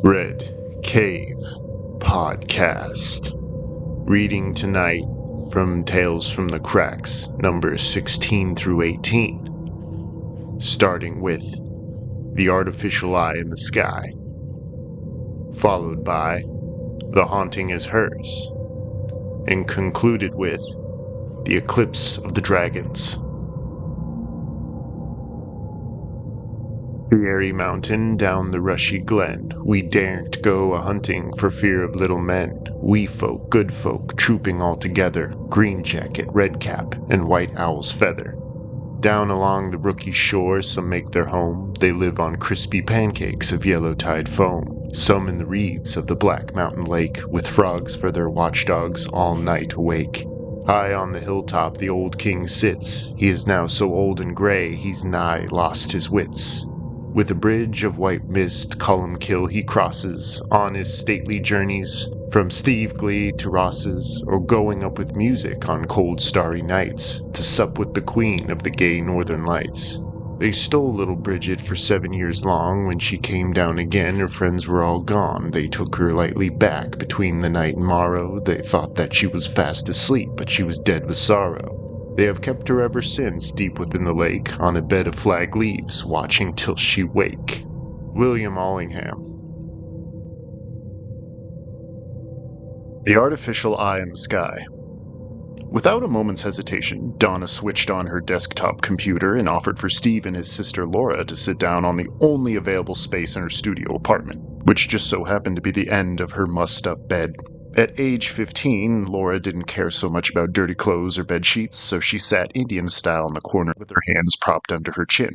Red Cave Podcast. Reading tonight from Tales from the Cracks, numbers 16 through 18. Starting with The Artificial Eye in the Sky, followed by The Haunting is Hers, and concluded with The Eclipse of the Dragons. The airy mountain, down the rushy glen, we daren't go a-hunting for fear of little men. Wee folk, good folk, trooping all together, green jacket, red cap, and white owl's feather. Down along the rooky shore some make their home. They live on crispy pancakes of yellow tide foam. Some in the reeds of the black mountain lake, with frogs for their watchdogs all night awake. High on the hilltop the old king sits. He is now so old and gray he's nigh lost his wits. With a bridge of white mist Columkill he crosses on his stately journeys from Steve Glee to Ross's, or going up with music on cold starry nights to sup with the queen of the gay northern lights. They stole little Bridget for 7 years long. When she came down again her friends were all gone. They took her lightly back between the night and morrow. They thought that she was fast asleep, but she was dead with sorrow. They have kept her ever since, deep within the lake, on a bed of flag leaves, watching till she wake. William Allingham. The Artificial Eye in the Sky. Without a moment's hesitation, Donna switched on her desktop computer and offered for Steve and his sister Laura to sit down on the only available space in her studio apartment, which just so happened to be the end of her mussed-up bed. At age 15, Laura didn't care so much about dirty clothes or bed sheets, so she sat Indian-style in the corner with her hands propped under her chin.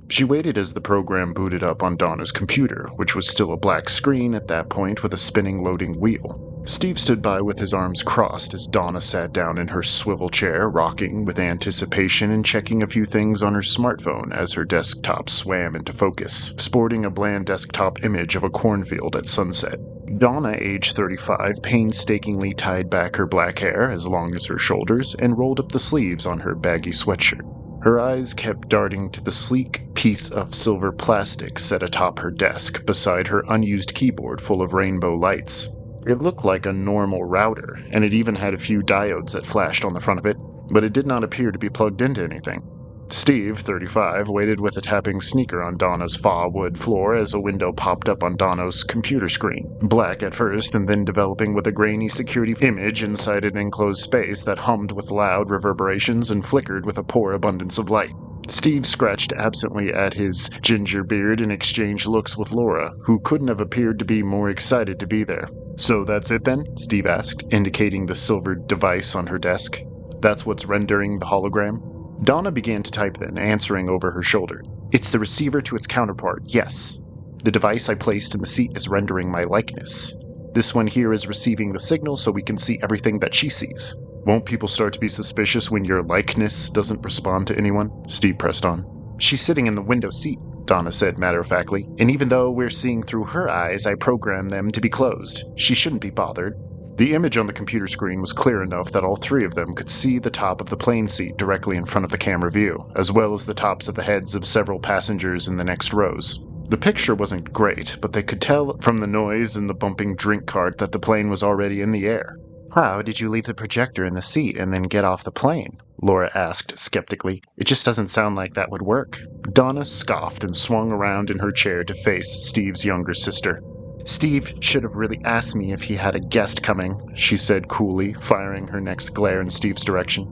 She waited as the program booted up on Donna's computer, which was still a black screen at that point with a spinning loading wheel. Steve stood by with his arms crossed as Donna sat down in her swivel chair, rocking with anticipation and checking a few things on her smartphone as her desktop swam into focus, sporting a bland desktop image of a cornfield at sunset. Donna, age 35, painstakingly tied back her black hair as long as her shoulders and rolled up the sleeves on her baggy sweatshirt. Her eyes kept darting to the sleek piece of silver plastic set atop her desk beside her unused keyboard full of rainbow lights. It looked like a normal router, and it even had a few diodes that flashed on the front of it, but it did not appear to be plugged into anything. Steve, 35, waited with a tapping sneaker on Donna's faux wood floor as a window popped up on Donna's computer screen, black at first and then developing with a grainy security image inside an enclosed space that hummed with loud reverberations and flickered with a poor abundance of light. Steve scratched absently at his ginger beard and exchanged looks with Laura, who couldn't have appeared to be more excited to be there. "So that's it then?" Steve asked, indicating the silvered device on her desk. "That's what's rendering the hologram?" Donna began to type then, answering over her shoulder. "It's the receiver to its counterpart, yes. The device I placed in the seat is rendering my likeness. This one here is receiving the signal so we can see everything that she sees." "Won't people start to be suspicious when your likeness doesn't respond to anyone?" Steve pressed on. "She's sitting in the window seat," Donna said matter-of-factly, "and even though we're seeing through her eyes, I programmed them to be closed. She shouldn't be bothered." The image on the computer screen was clear enough that all three of them could see the top of the plane seat directly in front of the camera view, as well as the tops of the heads of several passengers in the next rows. The picture wasn't great, but they could tell from the noise and the bumping drink cart that the plane was already in the air. "How did you leave the projector in the seat and then get off the plane?" Laura asked skeptically. "It just doesn't sound like that would work." Donna scoffed and swung around in her chair to face Steve's younger sister. "Steve should have really asked me if he had a guest coming," she said coolly, firing her next glare in Steve's direction.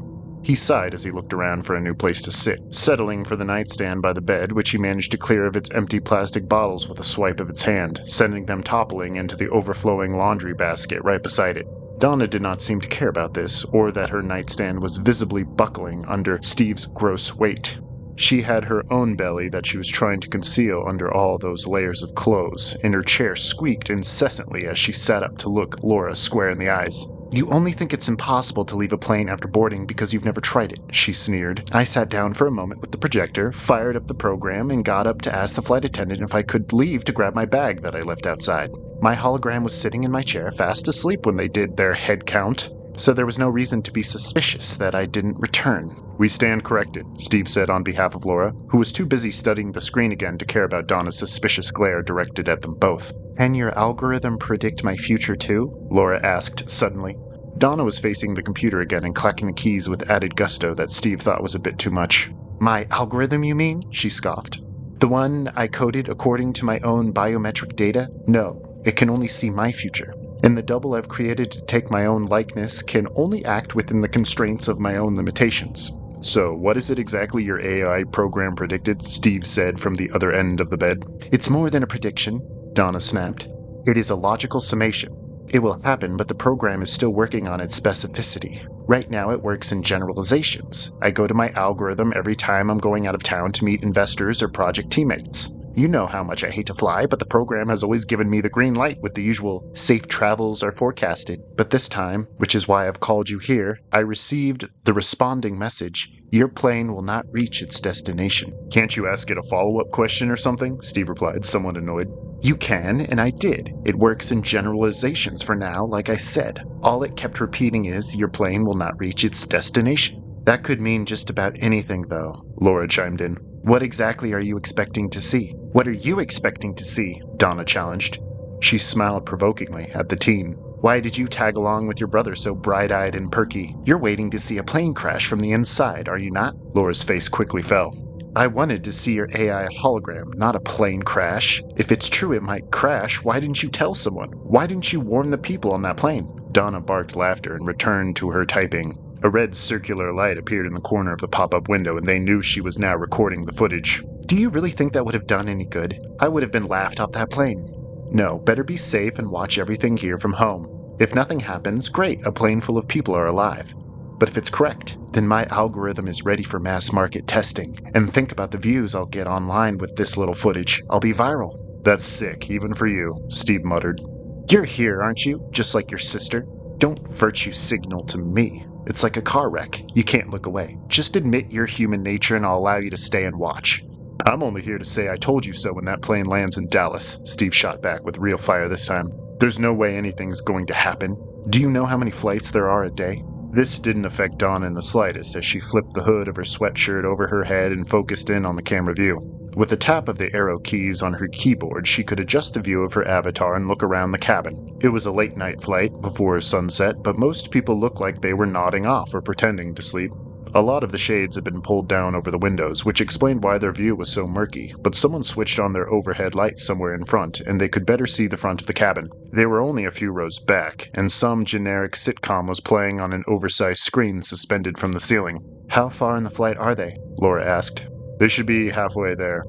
He sighed as he looked around for a new place to sit, settling for the nightstand by the bed, which he managed to clear of its empty plastic bottles with a swipe of its hand, sending them toppling into the overflowing laundry basket right beside it. Donna did not seem to care about this, or that her nightstand was visibly buckling under Steve's gross weight. She had her own belly that she was trying to conceal under all those layers of clothes, and her chair squeaked incessantly as she sat up to look Laura square in the eyes. "You only think it's impossible to leave a plane after boarding because you've never tried it," she sneered. "I sat down for a moment with the projector, fired up the program, and got up to ask the flight attendant if I could leave to grab my bag that I left outside. My hologram was sitting in my chair fast asleep when they did their head count. so there was no reason to be suspicious that I didn't return. We stand corrected, Steve said on behalf of Laura, who was too busy studying the screen again to care about Donna's suspicious glare directed at them both. Can your algorithm predict my future too? Laura asked suddenly. Donna was facing the computer again and clacking the keys with added gusto that Steve thought was a bit too much. My algorithm, you mean? She scoffed. The one I coded according to my own biometric data? No, it can only see my future. And the double I've created to take my own likeness can only act within the constraints of my own limitations. So, what is it exactly your AI program predicted? Steve said from the other end of the bed. It's more than a prediction, Donna snapped. It is a logical summation. It will happen, but the program is still working on its specificity. Right now it works in generalizations. I go to my algorithm every time I'm going out of town to meet investors or project teammates. You know how much I hate to fly, but the program has always given me the green light with the usual safe travels are forecasted. But this time, which is why I've called you here, I received the responding message. Your plane will not reach its destination. Can't you ask it a follow-up question or something? Steve replied, somewhat annoyed. You can, and I did. It works in generalizations for now, like I said. All it kept repeating is, your plane will not reach its destination. That could mean just about anything, though, Laura chimed in. What exactly are you expecting to see? What are you expecting to see? Donna challenged. She smiled provokingly at the teen. Why did you tag along with your brother so bright-eyed and perky? You're waiting to see a plane crash from the inside, are you not? Laura's face quickly fell. I wanted to see your AI hologram, not a plane crash. If it's true it might crash, why didn't you tell someone? Why didn't you warn the people on that plane? Donna barked laughter and returned to her typing. A red circular light appeared in the corner of the pop-up window, and they knew she was now recording the footage. Do you really think that would have done any good? I would have been laughed off that plane. No, better be safe and watch everything here from home. If nothing happens, great, a plane full of people are alive. But if it's correct, then my algorithm is ready for mass market testing. And think about the views I'll get online with this little footage. I'll be viral. That's sick, even for you, Steve muttered. You're here, aren't you? Just like your sister. Don't virtue signal to me. It's like a car wreck. You can't look away. Just admit your human nature and I'll allow you to stay and watch. I'm only here to say I told you so when that plane lands in Dallas, Steve shot back with real fire this time. There's no way anything's going to happen. Do you know how many flights there are a day? This didn't affect Donna in the slightest as she flipped the hood of her sweatshirt over her head and focused in on the camera view. With a tap of the arrow keys on her keyboard, she could adjust the view of her avatar and look around the cabin. It was a late-night flight, before sunset, but most people looked like they were nodding off or pretending to sleep. A lot of the shades had been pulled down over the windows, which explained why their view was so murky, but someone switched on their overhead lights somewhere in front, and they could better see the front of the cabin. They were only a few rows back, and some generic sitcom was playing on an oversized screen suspended from the ceiling. How far in the flight are they? Laura asked. They should be halfway there.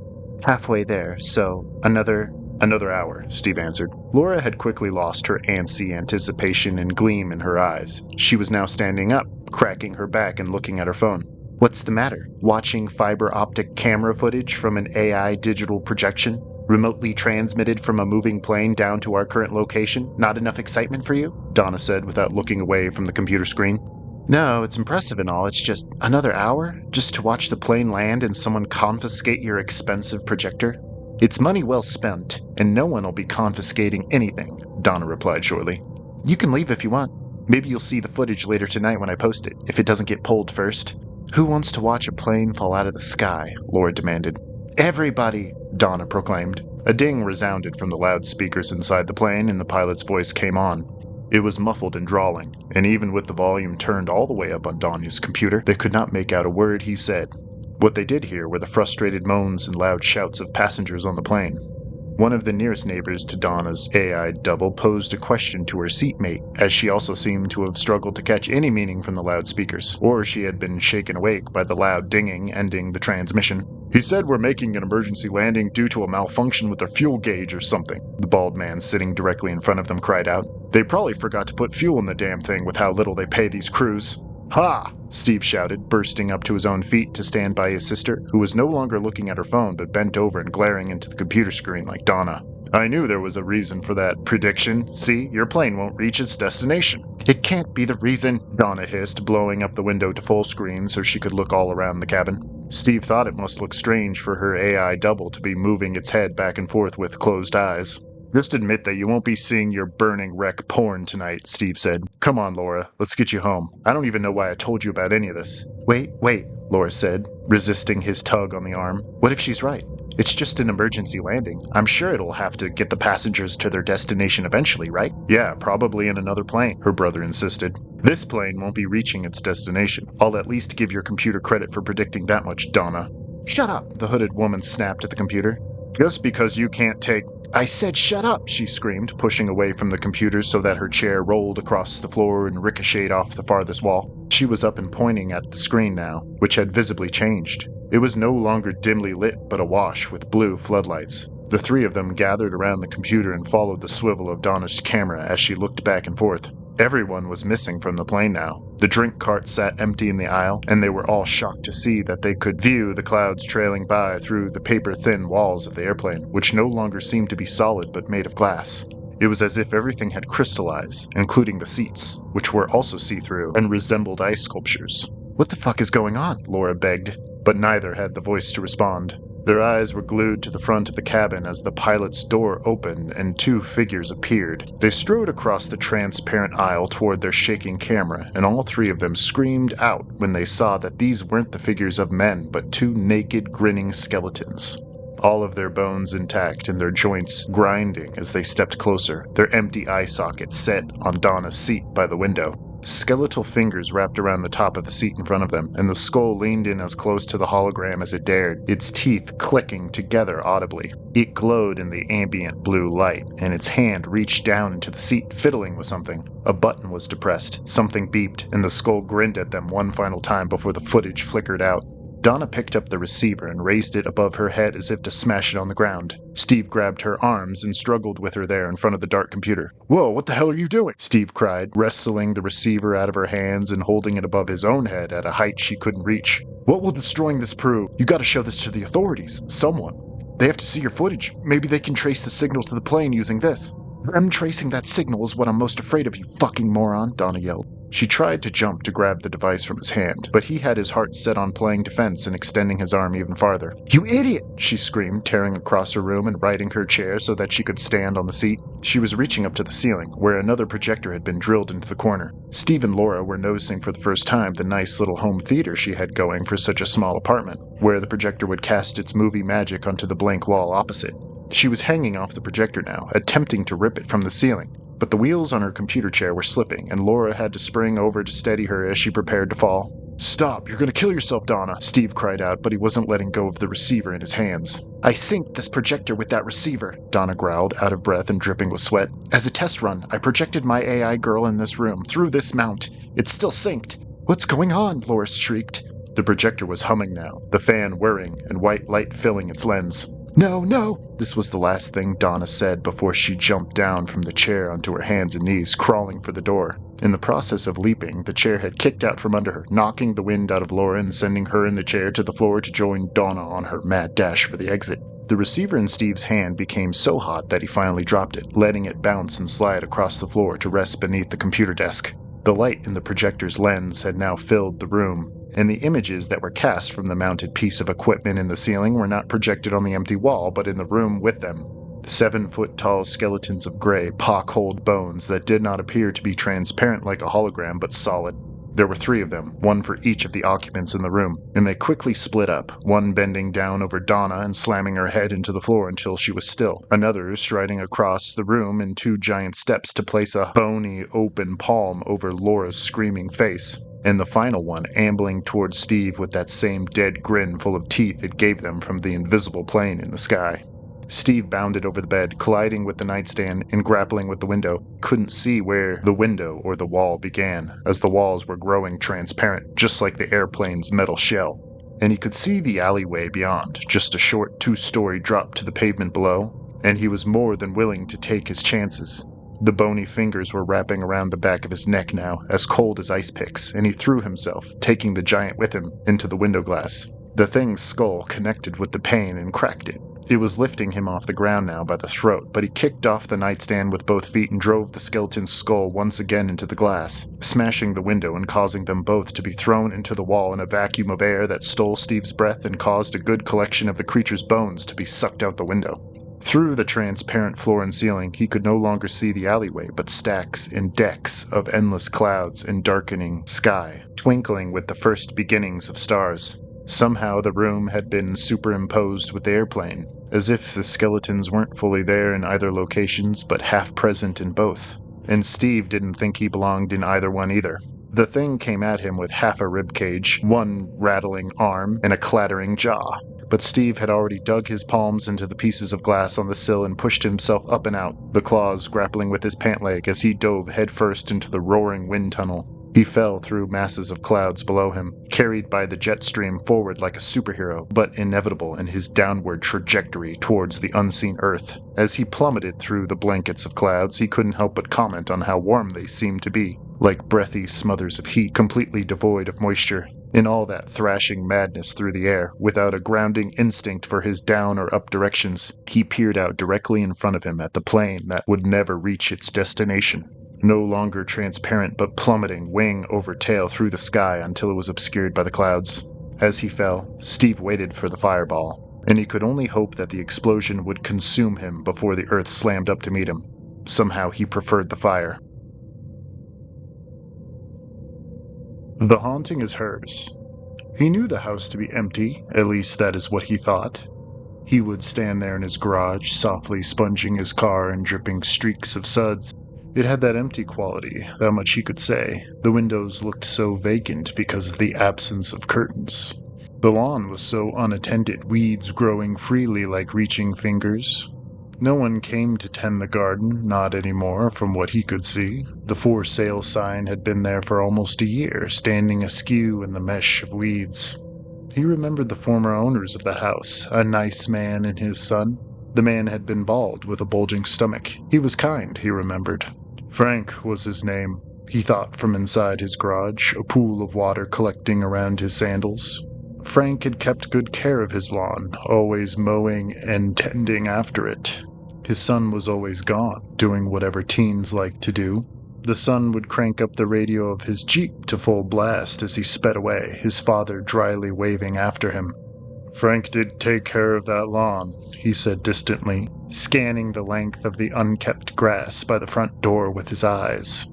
Halfway there, so another hour, Steve answered. Laura had quickly lost her antsy anticipation and gleam in her eyes. She was now standing up, cracking her back and looking at her phone. What's the matter? Watching fiber optic camera footage from an AI digital projection? Remotely transmitted from a moving plane down to our current location? Not enough excitement for you? Donna said without looking away from the computer screen. No, it's impressive and all. It's just another hour? Just to watch the plane land and someone confiscate your expensive projector? It's money well spent, and no one will be confiscating anything, Donna replied shortly. You can leave if you want. Maybe you'll see the footage later tonight when I post it, if it doesn't get pulled first. Who wants to watch a plane fall out of the sky? Laura demanded. Everybody, Donna proclaimed. A ding resounded from the loudspeakers inside the plane, and the pilot's voice came on. It was muffled and drawling, and even with the volume turned all the way up on Donna's computer, they could not make out a word he said. What they did hear were the frustrated moans and loud shouts of passengers on the plane. One of the nearest neighbors to Donna's AI double posed a question to her seatmate, as she also seemed to have struggled to catch any meaning from the loudspeakers, or she had been shaken awake by the loud dinging ending the transmission. He said we're making an emergency landing due to a malfunction with their fuel gauge or something, the bald man sitting directly in front of them cried out. They probably forgot to put fuel in the damn thing with how little they pay these crews. Ha! Steve shouted, bursting up to his own feet to stand by his sister, who was no longer looking at her phone but bent over and glaring into the computer screen like Donna. I knew there was a reason for that prediction. See, your plane won't reach its destination. It can't be the reason, Donna hissed, blowing up the window to full screen so she could look all around the cabin. Steve thought it must look strange for her AI double to be moving its head back and forth with closed eyes. Just admit that you won't be seeing your burning wreck porn tonight, Steve said. Come on, Laura, let's get you home. I don't even know why I told you about any of this. Wait, Laura said, resisting his tug on the arm. What if she's right? It's just an emergency landing. I'm sure it'll have to get the passengers to their destination eventually, right? Yeah, probably in another plane, her brother insisted. This plane won't be reaching its destination. I'll at least give your computer credit for predicting that much, Donna. Shut up, the hooded woman snapped at the computer. Just because you can't take... I said shut up, she screamed, pushing away from the computer so that her chair rolled across the floor and ricocheted off the farthest wall. She was up and pointing at the screen now, which had visibly changed. It was no longer dimly lit, but awash with blue floodlights. The three of them gathered around the computer and followed the swivel of Donna's camera as she looked back and forth. Everyone was missing from the plane now. The drink cart sat empty in the aisle, and they were all shocked to see that they could view the clouds trailing by through the paper-thin walls of the airplane, which no longer seemed to be solid but made of glass. It was as if everything had crystallized, including the seats, which were also see-through and resembled ice sculptures. What the fuck is going on? Laura begged, but neither had the voice to respond. Their eyes were glued to the front of the cabin as the pilot's door opened and two figures appeared. They strode across the transparent aisle toward their shaking camera, and all three of them screamed out when they saw that these weren't the figures of men, but two naked, grinning skeletons. All of their bones intact and their joints grinding as they stepped closer, their empty eye sockets set on Donna's seat by the window. Skeletal fingers wrapped around the top of the seat in front of them, and the skull leaned in as close to the hologram as it dared, its teeth clicking together audibly. It glowed in the ambient blue light, and its hand reached down into the seat, fiddling with something. A button was depressed, something beeped, and the skull grinned at them one final time before the footage flickered out. Donna picked up the receiver and raised it above her head as if to smash it on the ground. Steve grabbed her arms and struggled with her there in front of the dark computer. Whoa, what the hell are you doing? Steve cried, wrestling the receiver out of her hands and holding it above his own head at a height she couldn't reach. What will destroying this prove? You gotta show this to the authorities. Someone. They have to see your footage. Maybe they can trace the signals to the plane using this. Them tracing that signal is what I'm most afraid of, you fucking moron, Donna yelled. She tried to jump to grab the device from his hand, but he had his heart set on playing defense and extending his arm even farther. You idiot! She screamed, tearing across her room and righting her chair so that she could stand on the seat. She was reaching up to the ceiling, where another projector had been drilled into the corner. Steve and Laura were noticing for the first time the nice little home theater she had going for such a small apartment, where the projector would cast its movie magic onto the blank wall opposite. She was hanging off the projector now, attempting to rip it from the ceiling. But the wheels on her computer chair were slipping, and Laura had to spring over to steady her as she prepared to fall. Stop, you're gonna kill yourself, Donna, Steve cried out, but he wasn't letting go of the receiver in his hands. I synced this projector with that receiver, Donna growled, out of breath and dripping with sweat. As a test run, I projected my AI girl in this room, through this mount. It's still synced. What's going on? Laura shrieked. The projector was humming now, the fan whirring and white light filling its lens. No! This was the last thing Donna said before she jumped down from the chair onto her hands and knees, crawling for the door. In the process of leaping, the chair had kicked out from under her, knocking the wind out of Laura and sending her in the chair to the floor to join Donna on her mad dash for the exit. The receiver in Steve's hand became so hot that he finally dropped it, letting it bounce and slide across the floor to rest beneath the computer desk. The light in the projector's lens had now filled the room, and the images that were cast from the mounted piece of equipment in the ceiling were not projected on the empty wall, but in the room with them. 7-foot-tall skeletons of gray, pock-holed bones that did not appear to be transparent like a hologram, but solid. There were 3 of them, one for each of the occupants in the room, and they quickly split up, one bending down over Donna and slamming her head into the floor until she was still, another striding across the room in 2 giant steps to place a bony, open palm over Laura's screaming face, and the final one ambling towards Steve with that same dead grin full of teeth it gave them from the invisible plane in the sky. Steve bounded over the bed, colliding with the nightstand and grappling with the window. Couldn't see where the window or the wall began, as the walls were growing transparent, just like the airplane's metal shell. And he could see the alleyway beyond, just a short 2-story drop to the pavement below, and he was more than willing to take his chances. The bony fingers were wrapping around the back of his neck now, as cold as ice picks, and he threw himself, taking the giant with him, into the window glass. The thing's skull connected with the pane and cracked it. It was lifting him off the ground now by the throat, but he kicked off the nightstand with both feet and drove the skeleton's skull once again into the glass, smashing the window and causing them both to be thrown into the wall in a vacuum of air that stole Steve's breath and caused a good collection of the creature's bones to be sucked out the window. Through the transparent floor and ceiling, he could no longer see the alleyway, but stacks and decks of endless clouds and darkening sky, twinkling with the first beginnings of stars. Somehow the room had been superimposed with the airplane, as if the skeletons weren't fully there in either locations, but half present in both. And Steve didn't think he belonged in either one either. The thing came at him with half a rib cage, one rattling arm, and a clattering jaw. But Steve had already dug his palms into the pieces of glass on the sill and pushed himself up and out, the claws grappling with his pant leg as he dove headfirst into the roaring wind tunnel. He fell through masses of clouds below him, carried by the jet stream forward like a superhero, but inevitable in his downward trajectory towards the unseen earth. As he plummeted through the blankets of clouds, he couldn't help but comment on how warm they seemed to be, like breathy smothers of heat, completely devoid of moisture. In all that thrashing madness through the air, without a grounding instinct for his down or up directions, he peered out directly in front of him at the plane that would never reach its destination. No longer transparent but plummeting wing over tail through the sky until it was obscured by the clouds. As he fell, Steve waited for the fireball, and he could only hope that the explosion would consume him before the earth slammed up to meet him. Somehow he preferred the fire. The haunting is hers. He knew the house to be empty, at least that is what he thought. He would stand there in his garage, softly sponging his car and dripping streaks of suds. It had that empty quality, that much he could say. The windows looked so vacant because of the absence of curtains. The lawn was so unattended, weeds growing freely like reaching fingers. No one came to tend the garden, not anymore, from what he could see. The for sale sign had been there for almost a year, standing askew in the mesh of weeds. He remembered the former owners of the house, a nice man and his son. The man had been bald, with a bulging stomach. He was kind, he remembered. Frank was his name, he thought from inside his garage, a pool of water collecting around his sandals. Frank had kept good care of his lawn, always mowing and tending after it. His son was always gone, doing whatever teens like to do. The son would crank up the radio of his Jeep to full blast as he sped away, his father dryly waving after him. "Frank did take care of that lawn," he said distantly, scanning the length of the unkept grass by the front door with his eyes.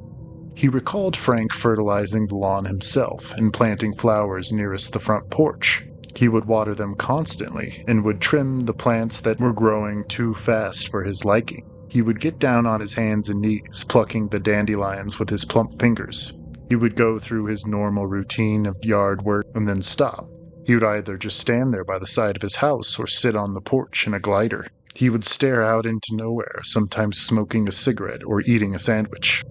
He recalled Frank fertilizing the lawn himself and planting flowers nearest the front porch. He would water them constantly and would trim the plants that were growing too fast for his liking. He would get down on his hands and knees, plucking the dandelions with his plump fingers. He would go through his normal routine of yard work and then stop. He would either just stand there by the side of his house or sit on the porch in a glider. He would stare out into nowhere, sometimes smoking a cigarette or eating a sandwich.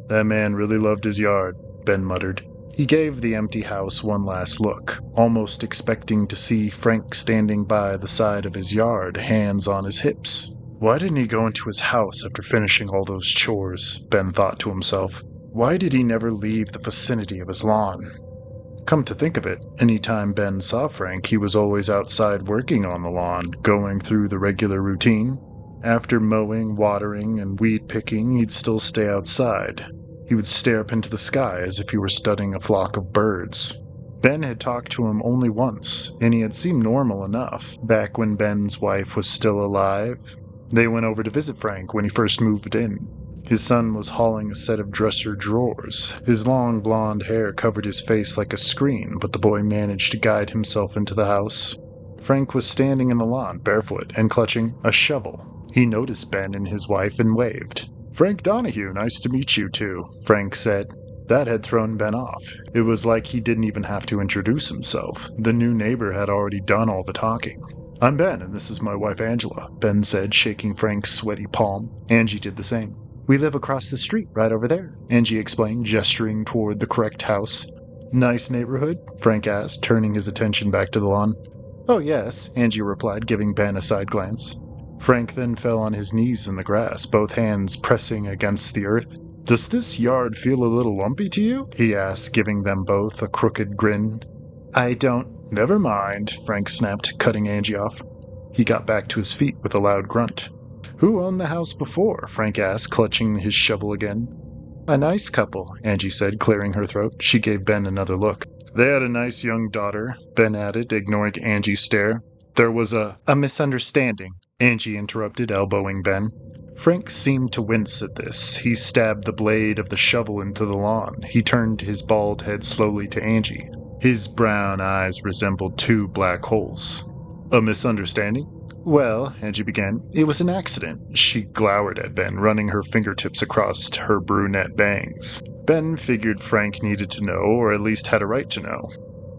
"That man really loved his yard," Ben muttered. He gave the empty house one last look, almost expecting to see Frank standing by the side of his yard, hands on his hips. Why didn't he go into his house after finishing all those chores, Ben thought to himself. Why did he never leave the vicinity of his lawn? Come to think of it, any time Ben saw Frank, he was always outside working on the lawn, going through the regular routine. After mowing, watering, and weed picking, he'd still stay outside. He would stare up into the sky as if he were studying a flock of birds. Ben had talked to him only once, and he had seemed normal enough, back when Ben's wife was still alive. They went over to visit Frank when he first moved in. His son was hauling a set of dresser drawers. His long blonde hair covered his face like a screen, but the boy managed to guide himself into the house. Frank was standing in the lawn, barefoot, and clutching a shovel. He noticed Ben and his wife and waved. "Frank Donahue, nice to meet you too," Frank said. That had thrown Ben off. It was like he didn't even have to introduce himself. The new neighbor had already done all the talking. "I'm Ben, and this is my wife Angela," Ben said, shaking Frank's sweaty palm. Angie did the same. "We live across the street, right over there," Angie explained, gesturing toward the correct house. "Nice neighborhood?" Frank asked, turning his attention back to the lawn. "Oh, yes," Angie replied, giving Ben a side glance. Frank then fell on his knees in the grass, both hands pressing against the earth. "Does this yard feel a little lumpy to you?" he asked, giving them both a crooked grin. "I don't—" "Never mind," Frank snapped, cutting Angie off. He got back to his feet with a loud grunt. "Who owned the house before?" Frank asked, clutching his shovel again. "A nice couple," Angie said, clearing her throat. She gave Ben another look. "They had a nice young daughter," Ben added, ignoring Angie's stare. "There was a misunderstanding," Angie interrupted, elbowing Ben. Frank seemed to wince at this. He stabbed the blade of the shovel into the lawn. He turned his bald head slowly to Angie. His brown eyes resembled two black holes. A misunderstanding? Well, Angie began, it was an accident. She glowered at Ben, running her fingertips across her brunette bangs. Ben figured Frank needed to know, or at least had a right to know.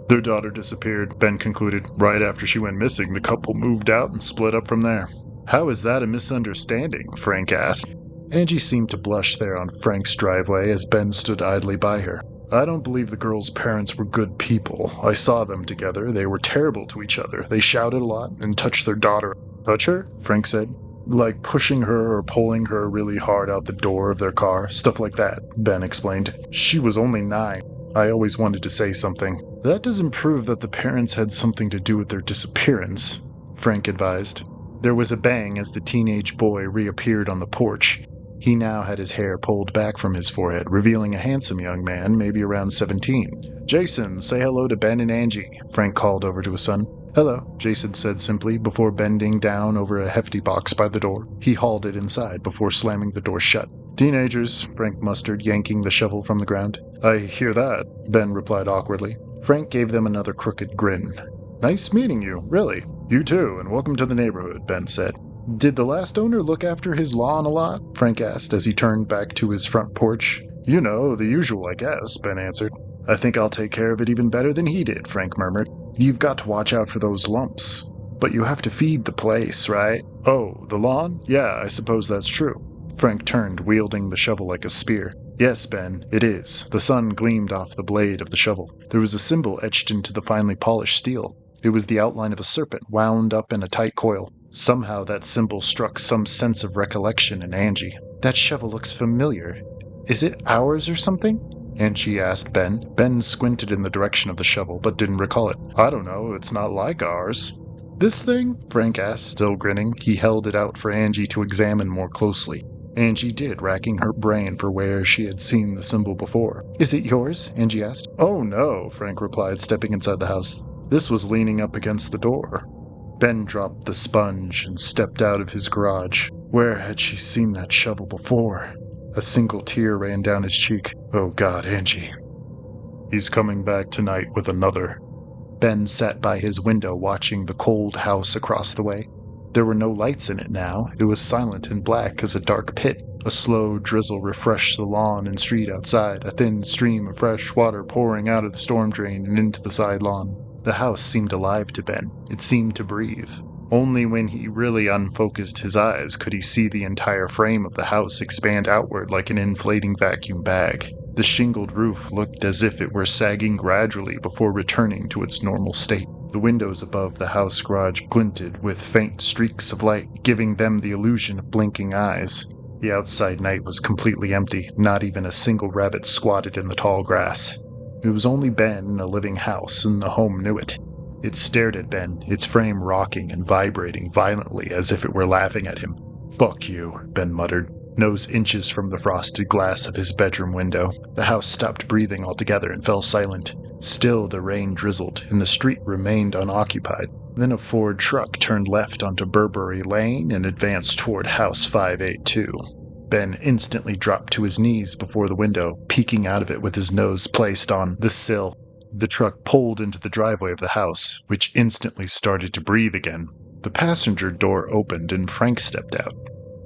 Their daughter disappeared, Ben concluded. Right after she went missing, the couple moved out and split up from there. How is that a misunderstanding? Frank asked. Angie seemed to blush there on Frank's driveway as Ben stood idly by her. I don't believe the girl's parents were good people. I saw them together. They were terrible to each other. They shouted a lot and touched their daughter. Touch her? Frank said. Like pushing her or pulling her really hard out the door of their car. Stuff like that, Ben explained. She was only 9. I always wanted to say something. That doesn't prove that the parents had something to do with their disappearance, Frank advised. There was a bang as the teenage boy reappeared on the porch. He now had his hair pulled back from his forehead, revealing a handsome young man, maybe around 17. Jason, say hello to Ben and Angie, Frank called over to his son. Hello, Jason said simply, before bending down over a hefty box by the door. He hauled it inside before slamming the door shut. Teenagers, Frank mustered, yanking the shovel from the ground. I hear that, Ben replied awkwardly. Frank gave them another crooked grin. Nice meeting you, really. You too, and welcome to the neighborhood, Ben said. Did the last owner look after his lawn a lot? Frank asked as he turned back to his front porch. You know, the usual, I guess, Ben answered. I think I'll take care of it even better than he did, Frank murmured. You've got to watch out for those lumps. But you have to feed the place, right? Oh, the lawn? Yeah, I suppose that's true. Frank turned, wielding the shovel like a spear. Yes, Ben, it is. The sun gleamed off the blade of the shovel. There was a symbol etched into the finely polished steel. It was the outline of a serpent wound up in a tight coil. Somehow that symbol struck some sense of recollection in Angie. That shovel looks familiar. Is it ours or something? Angie asked Ben. Ben squinted in the direction of the shovel, but didn't recall it. I don't know, it's not like ours. This thing? Frank asked, still grinning. He held it out for Angie to examine more closely. Angie did, racking her brain for where she had seen the symbol before. Is it yours? Angie asked. Oh no, Frank replied, stepping inside the house. This was leaning up against the door. Ben dropped the sponge and stepped out of his garage. Where had she seen that shovel before? A single tear ran down his cheek. Oh God, Angie. He's coming back tonight with another. Ben sat by his window watching the cold house across the way. There were no lights in it now. It was silent and black as a dark pit. A slow drizzle refreshed the lawn and street outside, a thin stream of fresh water pouring out of the storm drain and into the side lawn. The house seemed alive to Ben. It seemed to breathe. Only when he really unfocused his eyes could he see the entire frame of the house expand outward like an inflating vacuum bag. The shingled roof looked as if it were sagging gradually before returning to its normal state. The windows above the house garage glinted with faint streaks of light, giving them the illusion of blinking eyes. The outside night was completely empty. Not even a single rabbit squatted in the tall grass. It was only Ben in a living house, and the home knew it. It stared at Ben, its frame rocking and vibrating violently as if it were laughing at him. Fuck you, Ben muttered, nose inches from the frosted glass of his bedroom window. The house stopped breathing altogether and fell silent. Still the rain drizzled, and the street remained unoccupied. Then a Ford truck turned left onto Burberry Lane and advanced toward House 582. Ben instantly dropped to his knees before the window, peeking out of it with his nose placed on the sill. The truck pulled into the driveway of the house, which instantly started to breathe again. The passenger door opened and Frank stepped out.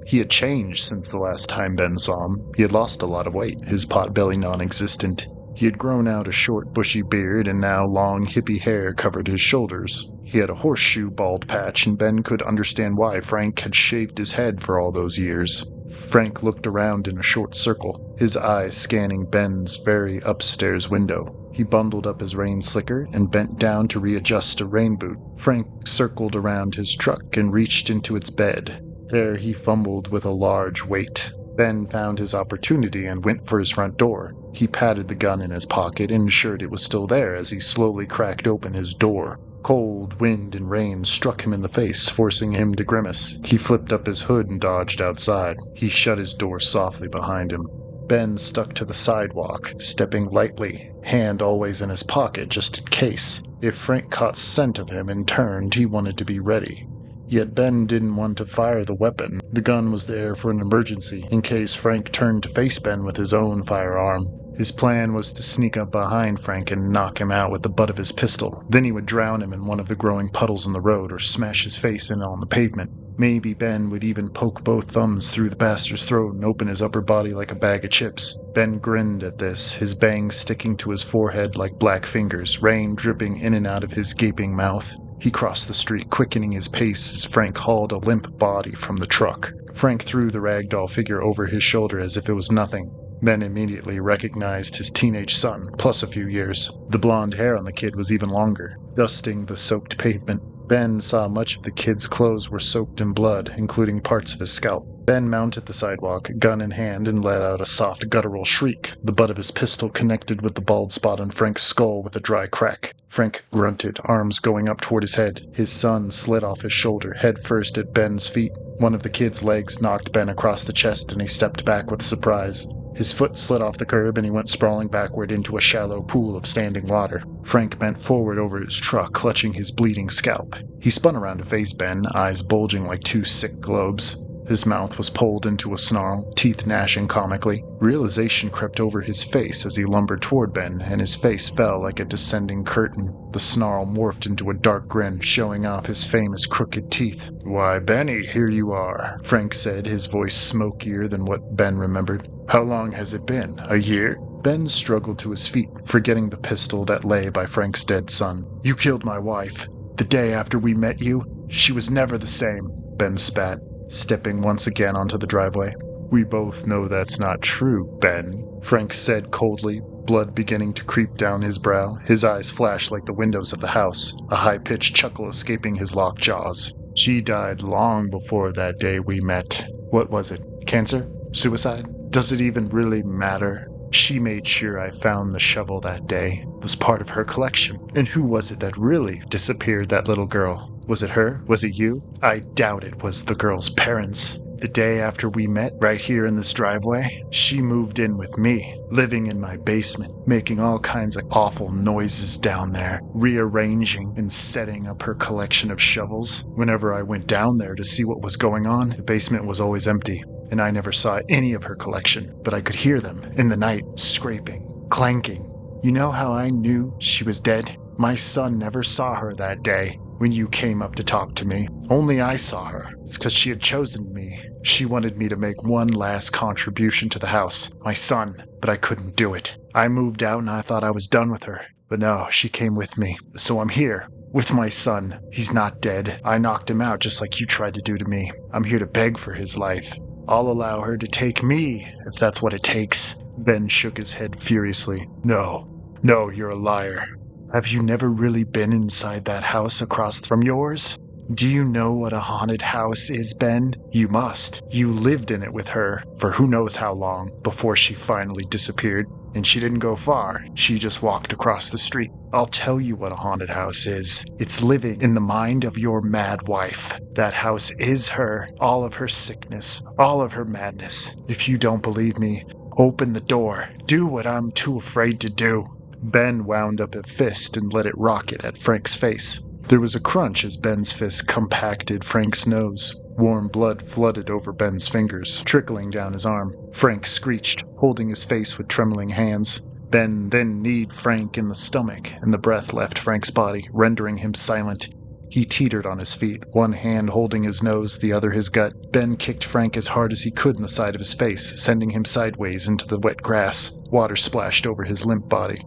He had changed since the last time Ben saw him. He had lost a lot of weight, his potbelly non-existent. He had grown out a short, bushy beard, and now long, hippie hair covered his shoulders. He had a horseshoe bald patch, and Ben could understand why Frank had shaved his head for all those years. Frank looked around in a short circle, his eyes scanning Ben's very upstairs window. He bundled up his rain slicker and bent down to readjust a rain boot. Frank circled around his truck and reached into its bed. There he fumbled with a large weight. Ben found his opportunity and went for his front door. He patted the gun in his pocket and ensured it was still there as he slowly cracked open his door. Cold wind and rain struck him in the face, forcing him to grimace. He flipped up his hood and dodged outside. He shut his door softly behind him. Ben stuck to the sidewalk, stepping lightly, hand always in his pocket just in case. If Frank caught scent of him and turned, he wanted to be ready. Yet Ben didn't want to fire the weapon. The gun was there for an emergency, in case Frank turned to face Ben with his own firearm. His plan was to sneak up behind Frank and knock him out with the butt of his pistol. Then he would drown him in one of the growing puddles in the road or smash his face in on the pavement. Maybe Ben would even poke both thumbs through the bastard's throat and open his upper body like a bag of chips. Ben grinned at this, his bangs sticking to his forehead like black fingers, rain dripping in and out of his gaping mouth. He crossed the street, quickening his pace as Frank hauled a limp body from the truck. Frank threw the ragdoll figure over his shoulder as if it was nothing. Ben immediately recognized his teenage son, plus a few years. The blonde hair on the kid was even longer, dusting the soaked pavement. Ben saw much of the kid's clothes were soaked in blood, including parts of his scalp. Ben mounted the sidewalk, gun in hand, and let out a soft guttural shriek. The butt of his pistol connected with the bald spot on Frank's skull with a dry crack. Frank grunted, arms going up toward his head. His son slid off his shoulder, head first at Ben's feet. One of the kid's legs knocked Ben across the chest, and he stepped back with surprise. His foot slid off the curb and he went sprawling backward into a shallow pool of standing water. Frank bent forward over his truck, clutching his bleeding scalp. He spun around to face Ben, eyes bulging like two sick globes. His mouth was pulled into a snarl, teeth gnashing comically. Realization crept over his face as he lumbered toward Ben, and his face fell like a descending curtain. The snarl morphed into a dark grin, showing off his famous crooked teeth. "Why, Benny, here you are," Frank said, his voice smokier than what Ben remembered. "How long has it been? A year?" Ben struggled to his feet, forgetting the pistol that lay by Frank's dead son. "You killed my wife. The day after we met you, she was never the same," Ben spat, stepping once again onto the driveway. "We both know that's not true, Ben," Frank said coldly, blood beginning to creep down his brow. His eyes flashed like the windows of the house, a high-pitched chuckle escaping his locked jaws. "She died long before that day we met. What was it? Cancer? Suicide? Does it even really matter? She made sure I found the shovel that day. It was part of her collection. And who was it that really disappeared that little girl? Was it her? Was it you? I doubt it was the girl's parents. The day after we met, right here in this driveway, she moved in with me, living in my basement, making all kinds of awful noises down there, rearranging and setting up her collection of shovels. Whenever I went down there to see what was going on, the basement was always empty, and I never saw any of her collection, but I could hear them in the night, scraping, clanking. You know how I knew she was dead? My son never saw her that day when you came up to talk to me. Only I saw her. It's because she had chosen me. She wanted me to make one last contribution to the house, my son, but I couldn't do it. I moved out and I thought I was done with her. But no, she came with me. So I'm here, with my son. He's not dead. I knocked him out just like you tried to do to me. I'm here to beg for his life. I'll allow her to take me, if that's what it takes." Ben shook his head furiously. No, you're a liar. Have you never really been inside that house across from yours? Do you know what a haunted house is, Ben? You must. You lived in it with her for who knows how long before she finally disappeared. And she didn't go far. She just walked across the street. I'll tell you what a haunted house is. It's living in the mind of your mad wife. That house is her, all of her sickness, all of her madness. If you don't believe me, open the door. Do what I'm too afraid to do. Ben wound up a fist and let it rocket at Frank's face. There was a crunch as Ben's fist compacted Frank's nose. Warm blood flooded over Ben's fingers, trickling down his arm. Frank screeched, holding his face with trembling hands. Ben then kneed Frank in the stomach, and the breath left Frank's body, rendering him silent. He teetered on his feet, one hand holding his nose, the other his gut. Ben kicked Frank as hard as he could in the side of his face, sending him sideways into the wet grass. Water splashed over his limp body.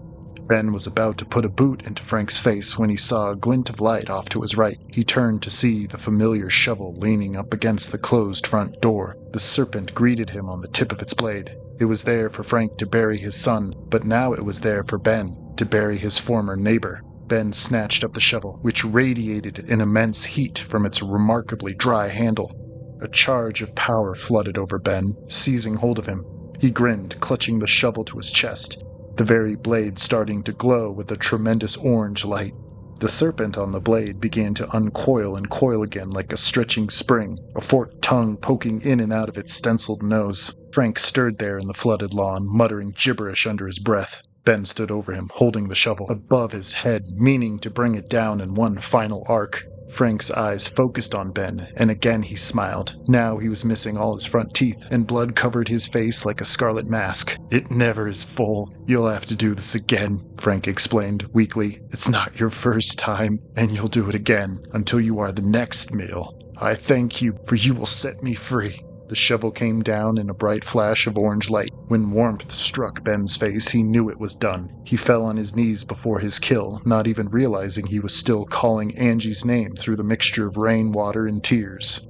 Ben was about to put a boot into Frank's face when he saw a glint of light off to his right. He turned to see the familiar shovel leaning up against the closed front door. The serpent greeted him on the tip of its blade. It was there for Frank to bury his son, but now it was there for Ben to bury his former neighbor. Ben snatched up the shovel, which radiated an immense heat from its remarkably dry handle. A charge of power flooded over Ben, seizing hold of him. He grinned, clutching the shovel to his chest, the very blade starting to glow with a tremendous orange light. The serpent on the blade began to uncoil and coil again like a stretching spring, a forked tongue poking in and out of its stenciled nose. Frank stirred there in the flooded lawn, muttering gibberish under his breath. Ben stood over him, holding the shovel above his head, meaning to bring it down in one final arc. Frank's eyes focused on Ben, and again he smiled. Now he was missing all his front teeth, and blood covered his face like a scarlet mask. "It never is full. You'll have to do this again," Frank explained weakly. "It's not your first time, and you'll do it again until you are the next meal. I thank you, for you will set me free." The shovel came down in a bright flash of orange light. When warmth struck Ben's face, he knew it was done. He fell on his knees before his kill, not even realizing he was still calling Angie's name through the mixture of rain, water, and tears.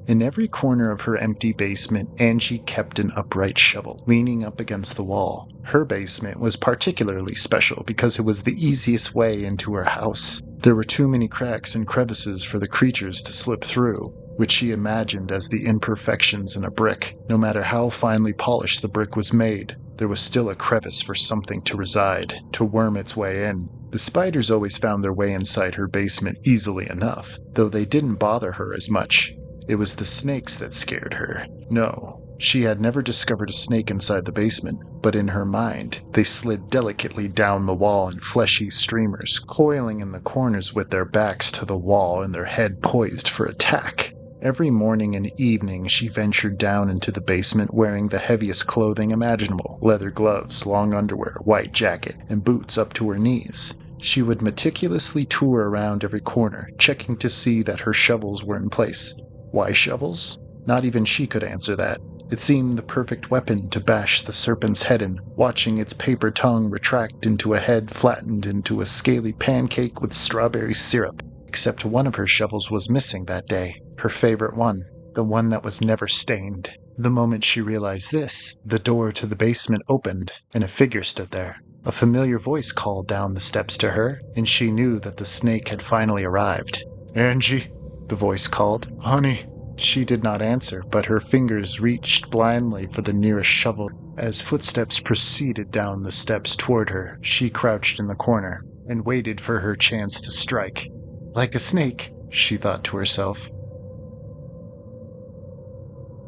In every corner of her empty basement, Angie kept an upright shovel, leaning up against the wall. Her basement was particularly special because it was the easiest way into her house. There were too many cracks and crevices for the creatures to slip through, which she imagined as the imperfections in a brick. No matter how finely polished the brick was made, there was still a crevice for something to reside, to worm its way in. The spiders always found their way inside her basement easily enough, though they didn't bother her as much. It was the snakes that scared her. No, she had never discovered a snake inside the basement, but in her mind, they slid delicately down the wall in fleshy streamers, coiling in the corners with their backs to the wall and their head poised for attack. Every morning and evening she ventured down into the basement wearing the heaviest clothing imaginable, leather gloves, long underwear, white jacket, and boots up to her knees. She would meticulously tour around every corner, checking to see that her shovels were in place. Why shovels? Not even she could answer that. It seemed the perfect weapon to bash the serpent's head in, watching its paper tongue retract into a head flattened into a scaly pancake with strawberry syrup. Except one of her shovels was missing that day. Her favorite one. The one that was never stained. The moment she realized this, the door to the basement opened, and a figure stood there. A familiar voice called down the steps to her, and she knew that the snake had finally arrived. "Angie," the voice called. "Honey." She did not answer, but her fingers reached blindly for the nearest shovel. As footsteps proceeded down the steps toward her, she crouched in the corner and waited for her chance to strike. Like a snake, she thought to herself.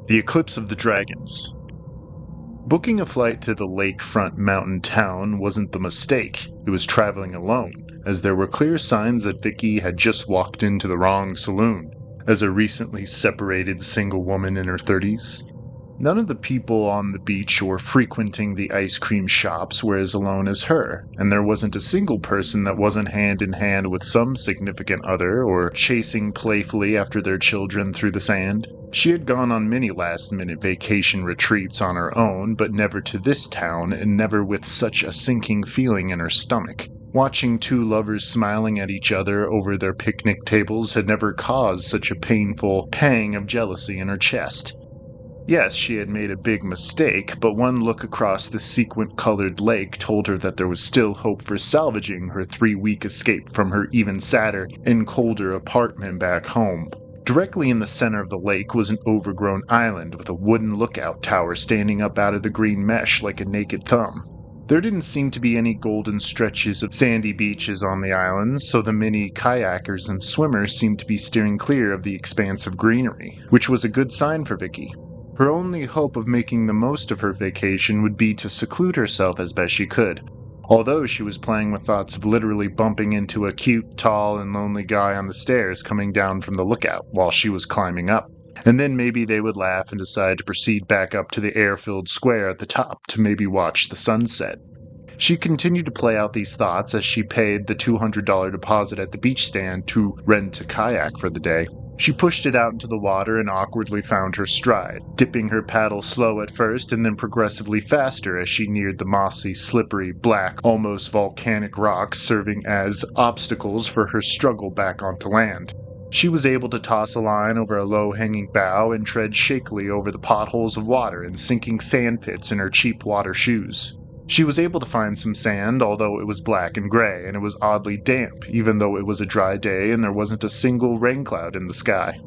The Eclipse of the Dragons. Booking a flight to the lakefront mountain town wasn't the mistake. It was traveling alone, as there were clear signs that Vicky had just walked into the wrong saloon, as a recently separated single woman in her 30s. None of the people on the beach or frequenting the ice cream shops were as alone as her, and there wasn't a single person that wasn't hand in hand with some significant other or chasing playfully after their children through the sand. She had gone on many last-minute vacation retreats on her own, but never to this town, and never with such a sinking feeling in her stomach. Watching two lovers smiling at each other over their picnic tables had never caused such a painful pang of jealousy in her chest. Yes, she had made a big mistake, but one look across the sequin-colored lake told her that there was still hope for salvaging her 3-week escape from her even sadder and colder apartment back home. Directly in the center of the lake was an overgrown island with a wooden lookout tower standing up out of the green mesh like a naked thumb. There didn't seem to be any golden stretches of sandy beaches on the island, so the many kayakers and swimmers seemed to be steering clear of the expanse of greenery, which was a good sign for Vicky. Her only hope of making the most of her vacation would be to seclude herself as best she could, although she was playing with thoughts of literally bumping into a cute, tall, and lonely guy on the stairs coming down from the lookout while she was climbing up. And then maybe they would laugh and decide to proceed back up to the air-filled square at the top to maybe watch the sunset. She continued to play out these thoughts as she paid the $200 deposit at the beach stand to rent a kayak for the day. She pushed it out into the water and awkwardly found her stride, dipping her paddle slow at first and then progressively faster as she neared the mossy, slippery, black, almost volcanic rocks serving as obstacles for her struggle back onto land. She was able to toss a line over a low-hanging bough and tread shakily over the potholes of water and sinking sand pits in her cheap water shoes. She was able to find some sand, although it was black and gray, and it was oddly damp, even though it was a dry day and there wasn't a single rain cloud in the sky.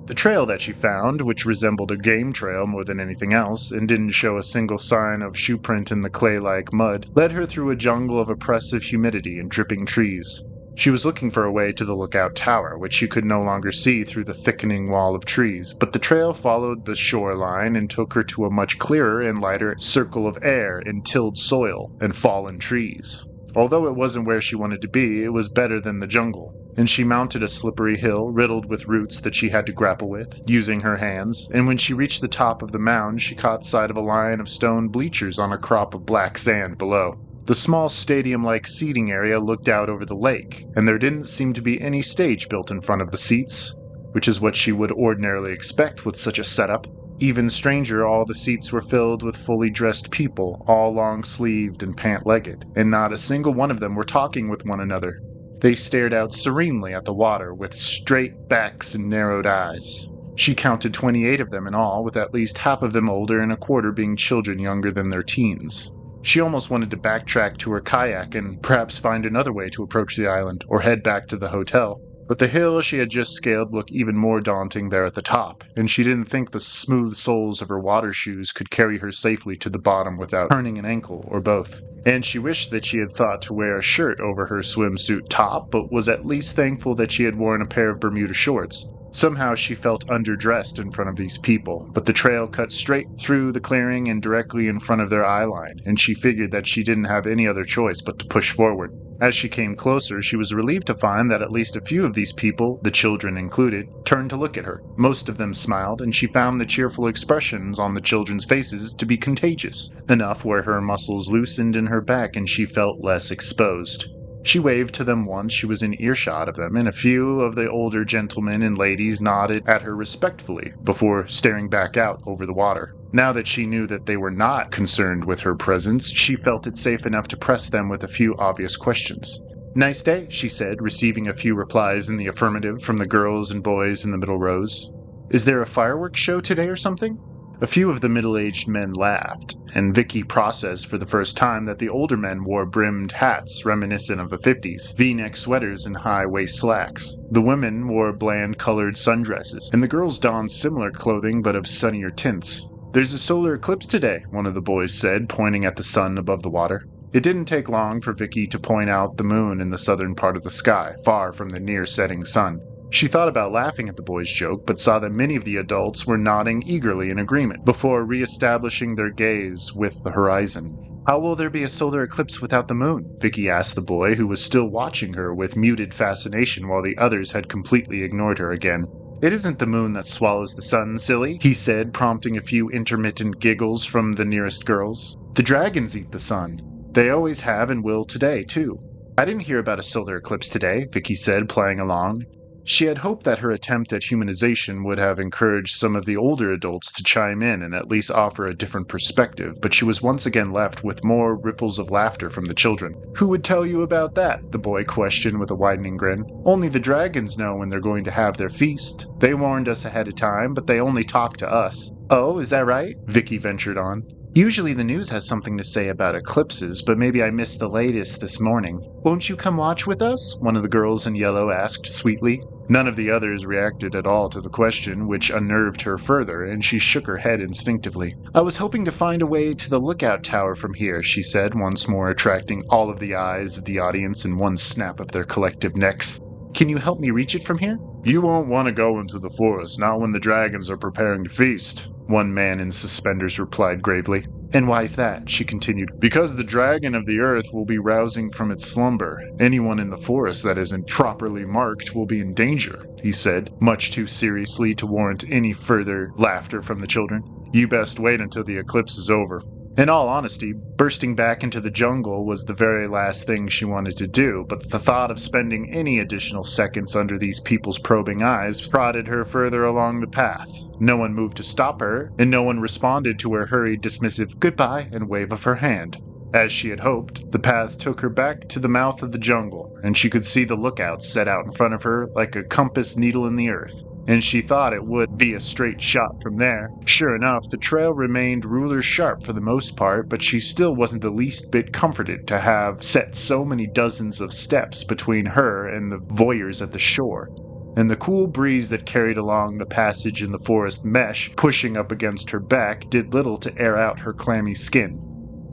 The trail that she found, which resembled a game trail more than anything else, and didn't show a single sign of shoe print in the clay-like mud, led her through a jungle of oppressive humidity and dripping trees. She was looking for a way to the lookout tower, which she could no longer see through the thickening wall of trees, but the trail followed the shoreline and took her to a much clearer and lighter circle of air and tilled soil and fallen trees. Although it wasn't where she wanted to be, it was better than the jungle. and she mounted a slippery hill riddled with roots that she had to grapple with, using her hands, and when she reached the top of the mound she caught sight of a line of stone bleachers on a crop of black sand below. The small stadium-like seating area looked out over the lake, and there didn't seem to be any stage built in front of the seats, which is what she would ordinarily expect with such a setup. Even stranger, all the seats were filled with fully dressed people, all long-sleeved and pant-legged, and not a single one of them were talking with one another. They stared out serenely at the water with straight backs and narrowed eyes. She counted 28 of them in all, with at least half of them older and a quarter being children younger than their teens. She almost wanted to backtrack to her kayak and perhaps find another way to approach the island, or head back to the hotel. But the hill she had just scaled looked even more daunting there at the top, and she didn't think the smooth soles of her water shoes could carry her safely to the bottom without turning an ankle or both. And she wished that she had thought to wear a shirt over her swimsuit top, but was at least thankful that she had worn a pair of Bermuda shorts. Somehow she felt underdressed in front of these people, but the trail cut straight through the clearing and directly in front of their eye line, and she figured that she didn't have any other choice but to push forward. As she came closer, she was relieved to find that at least a few of these people, the children included, turned to look at her. Most of them smiled, and she found the cheerful expressions on the children's faces to be contagious, enough where her muscles loosened in her back and she felt less exposed. She waved to them once she was in earshot of them, and a few of the older gentlemen and ladies nodded at her respectfully before staring back out over the water. Now that she knew that they were not concerned with her presence, she felt it safe enough to press them with a few obvious questions. "Nice day," she said, receiving a few replies in the affirmative from the girls and boys in the middle rows. "Is there a fireworks show today or something?" A few of the middle-aged men laughed, and Vicky processed for the first time that the older men wore brimmed hats reminiscent of the 50s, V-neck sweaters and high-waist slacks. The women wore bland-colored sundresses, and the girls donned similar clothing but of sunnier tints. "There's a solar eclipse today," one of the boys said, pointing at the sun above the water. It didn't take long for Vicky to point out the moon in the southern part of the sky, far from the near-setting sun. She thought about laughing at the boy's joke, but saw that many of the adults were nodding eagerly in agreement, before re-establishing their gaze with the horizon. "How will there be a solar eclipse without the moon?" Vicky asked the boy, who was still watching her with muted fascination while the others had completely ignored her again. "It isn't the moon that swallows the sun, silly," he said, prompting a few intermittent giggles from the nearest girls. "The dragons eat the sun. They always have and will today, too." "I didn't hear about a solar eclipse today," Vicky said, playing along. She had hoped that her attempt at humanization would have encouraged some of the older adults to chime in and at least offer a different perspective, but she was once again left with more ripples of laughter from the children. "Who would tell you about that?" the boy questioned with a widening grin. "Only the dragons know when they're going to have their feast. They warned us ahead of time, but they only talk to us." "Oh, is that right?" Vicky ventured on. "Usually the news has something to say about eclipses, but maybe I missed the latest this morning." "Won't you come watch with us?" one of the girls in yellow asked sweetly. None of the others reacted at all to the question, which unnerved her further, and she shook her head instinctively. "I was hoping to find a way to the lookout tower from here," she said, once more attracting all of the eyes of the audience in one snap of their collective necks. "Can you help me reach it from here?" "You won't want to go into the forest, not when the dragons are preparing to feast," one man in suspenders replied gravely. "And why's that?" she continued. "Because the dragon of the earth will be rousing from its slumber. Anyone in the forest that isn't properly marked will be in danger," he said, much too seriously to warrant any further laughter from the children. "You best wait until the eclipse is over." In all honesty, bursting back into the jungle was the very last thing she wanted to do, but the thought of spending any additional seconds under these people's probing eyes prodded her further along the path. No one moved to stop her, and no one responded to her hurried, dismissive goodbye and wave of her hand. As she had hoped, the path took her back to the mouth of the jungle, and she could see the lookout set out in front of her like a compass needle in the earth. And she thought it would be a straight shot from there. Sure enough, the trail remained ruler sharp for the most part, but she still wasn't the least bit comforted to have set so many dozens of steps between her and the voyeurs at the shore. And the cool breeze that carried along the passage in the forest mesh, pushing up against her back, did little to air out her clammy skin.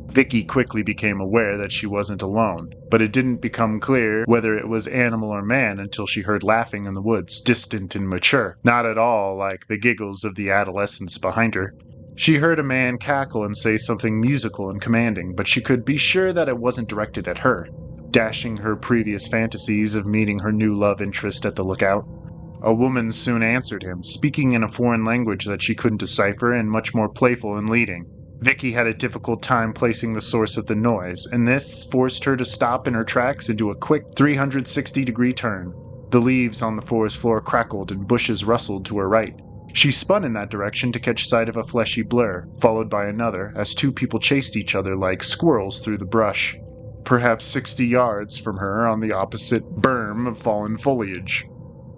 Vicky quickly became aware that she wasn't alone, but it didn't become clear whether it was animal or man until she heard laughing in the woods, distant and mature, not at all like the giggles of the adolescents behind her. She heard a man cackle and say something musical and commanding, but she could be sure that it wasn't directed at her. dashing her previous fantasies of meeting her new love interest at the lookout. A woman soon answered him, speaking in a foreign language that she couldn't decipher and much more playful and leading. Vicky had a difficult time placing the source of the noise, and this forced her to stop in her tracks and do a quick 360-degree turn. The leaves on the forest floor crackled and bushes rustled to her right. She spun in that direction to catch sight of a fleshy blur, followed by another, as two people chased each other like squirrels through the brush. Perhaps 60 yards from her on the opposite berm of fallen foliage.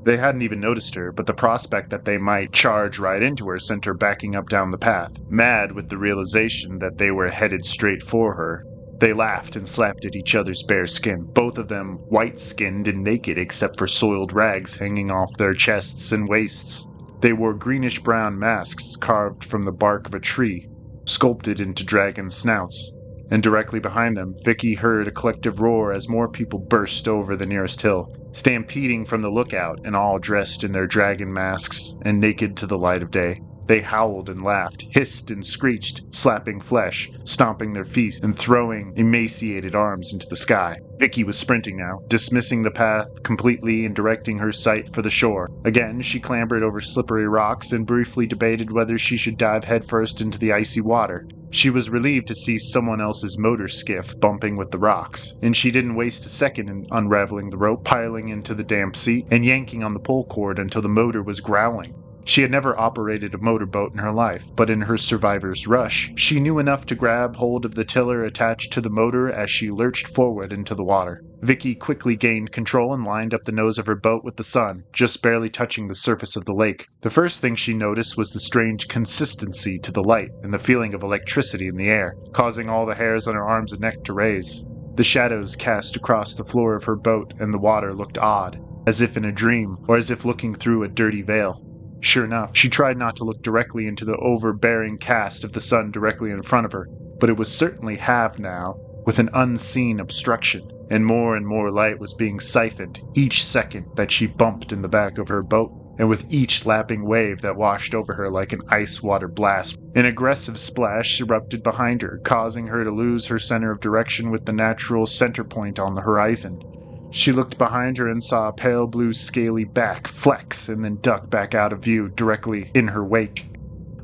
They hadn't even noticed her, but the prospect that they might charge right into her sent her backing up down the path, mad with the realization that they were headed straight for her. They laughed and slapped at each other's bare skin, both of them white-skinned and naked except for soiled rags hanging off their chests and waists. They wore greenish-brown masks carved from the bark of a tree, sculpted into dragon snouts. And directly behind them, Vicky heard a collective roar as more people burst over the nearest hill, stampeding from the lookout and all dressed in their dragon masks and naked to the light of day. They howled and laughed, hissed and screeched, slapping flesh, stomping their feet, and throwing emaciated arms into the sky. Vicky was sprinting now, dismissing the path completely and directing her sight for the shore. Again, she clambered over slippery rocks and briefly debated whether she should dive headfirst into the icy water. She was relieved to see someone else's motor skiff bumping with the rocks, and she didn't waste a second in unraveling the rope, piling into the damp seat, and yanking on the pull cord until the motor was growling. She had never operated a motorboat in her life, but in her survivor's rush, she knew enough to grab hold of the tiller attached to the motor as she lurched forward into the water. Vicky quickly gained control and lined up the nose of her boat with the sun, just barely touching the surface of the lake. The first thing she noticed was the strange consistency to the light and the feeling of electricity in the air, causing all the hairs on her arms and neck to raise. The shadows cast across the floor of her boat and the water looked odd, as if in a dream, or as if looking through a dirty veil. Sure enough, she tried not to look directly into the overbearing cast of the sun directly in front of her, but it was certainly halved now, with an unseen obstruction, and more light was being siphoned each second that she bumped in the back of her boat, and with each lapping wave that washed over her like an ice water blast. An aggressive splash erupted behind her, causing her to lose her center of direction with the natural center point on the horizon. She looked behind her and saw a pale blue scaly back flex and then duck back out of view directly in her wake.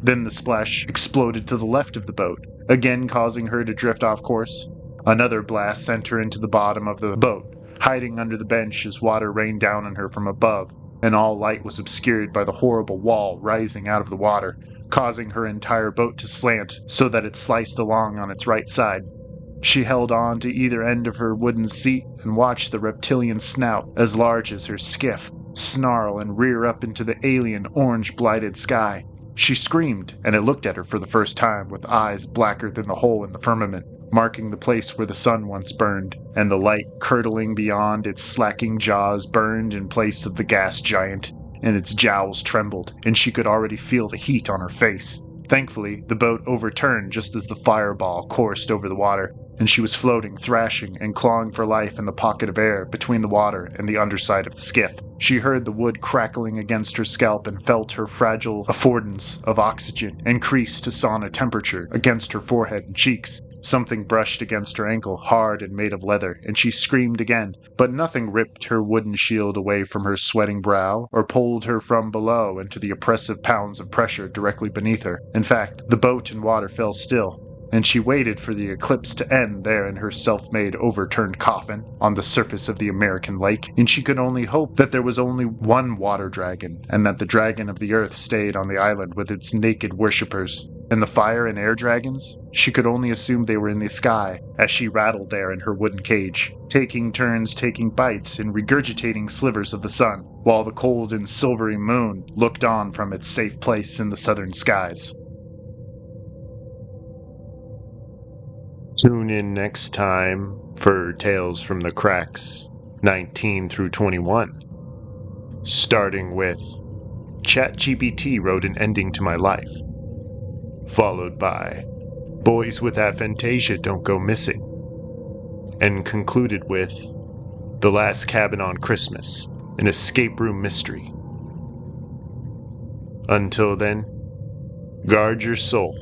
Then the splash exploded to the left of the boat, again causing her to drift off course. Another blast sent her into the bottom of the boat, hiding under the bench as water rained down on her from above, and all light was obscured by the horrible wall rising out of the water, causing her entire boat to slant so that it sliced along on its right side. She held on to either end of her wooden seat and watched the reptilian snout, as large as her skiff, snarl and rear up into the alien orange-blighted sky. She screamed, and it looked at her for the first time with eyes blacker than the hole in the firmament, marking the place where the sun once burned, and the light curdling beyond its slacking jaws burned in place of the gas giant, and its jowls trembled, and she could already feel the heat on her face. Thankfully, the boat overturned just as the fireball coursed over the water, and she was floating, thrashing, and clawing for life in the pocket of air between the water and the underside of the skiff. She heard the wood crackling against her scalp and felt her fragile affordance of oxygen increase to sauna temperature against her forehead and cheeks. Something brushed against her ankle, hard and made of leather, and she screamed again, but nothing ripped her wooden shield away from her sweating brow or pulled her from below into the oppressive pounds of pressure directly beneath her. In fact, the boat and water fell still, and she waited for the eclipse to end there in her self-made overturned coffin on the surface of the American lake, and she could only hope that there was only one water dragon, and that the dragon of the earth stayed on the island with its naked worshippers. And the fire and air dragons? She could only assume they were in the sky, as she rattled there in her wooden cage, taking turns taking bites and regurgitating slivers of the sun, while the cold and silvery moon looked on from its safe place in the southern skies. Tune in next time for Tales from the Cracks 19 through 21. Starting with ChatGPT wrote an ending to my life, followed by Boys with Aphantasia Don't Go Missing, and concluded with The Last Cabin on Christmas, an escape room mystery. Until then, guard your soul.